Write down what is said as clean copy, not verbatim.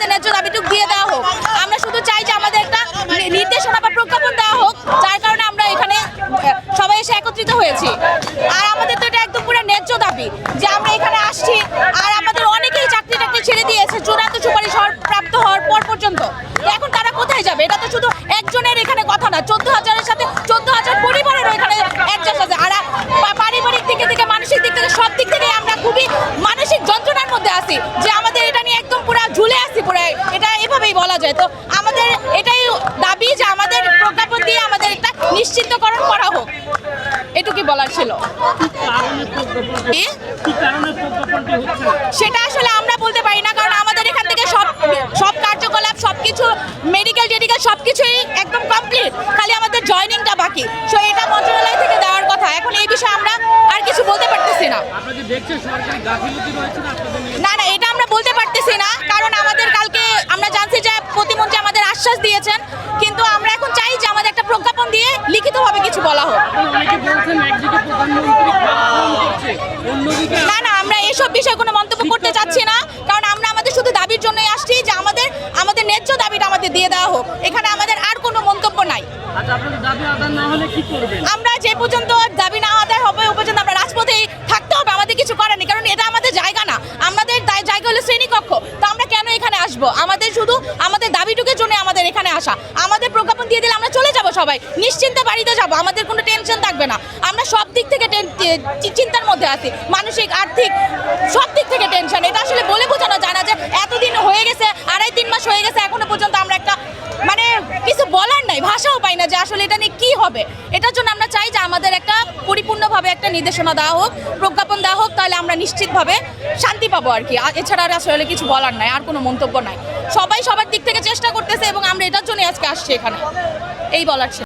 আমাদের ন্যায্য দাবিটুকু দিয়ে দেওয়া হোক। আমরা শুধু চাই যে আমাদের একটা নির্দেশনা বা প্রজ্ঞাপন দেওয়া হোক, যার কারণে আমরা এখানে সবাই এসে একত্রিত হয়েছি। আর আমাদের তো এটা একদম পুরো ন্যায্য দাবি যে আমরা এখানে আসছি। আর আমাদের অনেকেই চাকরি ছেড়ে দিয়েছে চূড়ান্ত সুপারিশ প্রাপ্ত হওয়ার পর পর্যন্ত। তো এখন তারা কোথায় যাবে? এটা তো শুধু একজনের এখানে কথা না, 14,000-এর সাথে 14,000 পরিবারেরও এখানে অ্যাডজাস্ট আছে। আর পারিবারিক দিক থেকে মানসিক দিক থেকে সব দিক থেকে আমরা খুবই মানসিক যন্ত্রণার মধ্যে আছি যে আমাদের এটা নিয়ে একদম পুরো ঝুলে আছি পুরো, এটা এভাবেই বলা যায়। তো আমাদের এটাই দাবি যে আমাদের প্রজ্ঞাপন দিয়ে আমাদের একটা নিশ্চিন্তকরণ করা হোক, এটুকুই বলার ছিল। সেটা আসলে আমরা বলতে পারি না, কারণ আমাদের এখান থেকে সব কার্যকলাপ সবকিছু মেডিকেল সবকিছুই একদম কমপ্লিট, খালি আমাদের জয়েনিংটা বাকি। সো এটা মন্ত্রণালয় থেকে দেওয়ার কথা। এখন এই বিষয়ে আমরা আর কিছু বলতে পারতেছি না। না না, এটা আমরা বলতে পারতেছি না, কারণ আমাদের কালকে আমরা জানছি যে প্রতিমন্ত্রী আমাদের আশ্বাস দিয়েছেন, কিন্তু আমরা এখন চাই যে আমাদের একটা প্রজ্ঞাপন দিয়ে লিখিতভাবে কিছু বলা হোক। না না, আমরা এসব বিষয়ে কোনো মন্তব্য করতে চাচ্ছি না, কারণ আমরা আমাদের শুধু দাবির জন্যই আসছি যে আমাদের ন্যায্য দাবিটা আমাদের দিয়ে দেওয়া হোক। এখানে আমাদের আর কোনো মন্তব্য নাই। আমরা যে পর্যন্ত দাবি না আদায় হবে ও পর্যন্ত আমরা রাজপথেই থাকতে হবে, আমাদের কিছু করার নেই, কারণ এটা আমাদের জায়গা না। আমাদের জায়গা হলো শ্রেণীকক্ষ, তো আমরা কেন এখানে আসবো? আমাদের শুধু আমাদের দাবিটুকুর জন্য আমাদের এখানে আসা। আমাদের প্রজ্ঞাপন দিয়ে দিলে আমরা চলে যাব, সবাই নিশ্চিন্তে বাড়িতে যাব, আমাদের কোনো টেনশন থাকবে না। আমরা সব দিক থেকে চিন্তার মধ্যে আছি, মানসিক আর্থিক সব দিক থেকে টেনশন। এটা আসলে বলে বোঝানো যায় না যে এতদিন হয়ে গেছে, 2.5-3 মাস হয়ে গেছে, এখনো পর্যন্ত আমরা একটা কিছু বলার নাই, ভাষাও পাই না যে আসলে এটা নিয়ে কী হবে। এটার জন্য আমরা চাই যে আমাদের একটা পরিপূর্ণভাবে একটা নির্দেশনা দেওয়া হোক, প্রজ্ঞাপন দেওয়া হোক, তাহলে আমরা নিশ্চিতভাবে শান্তি পাবো আর কি। এছাড়া আর আসলে কিছু বলার নাই, আর কোনো মন্তব্য নাই। সবাই সবার দিক থেকে চেষ্টা করতেছে এবং আমরা এটার জন্য আজকে আসছি এখানে, এই বলার ছিল।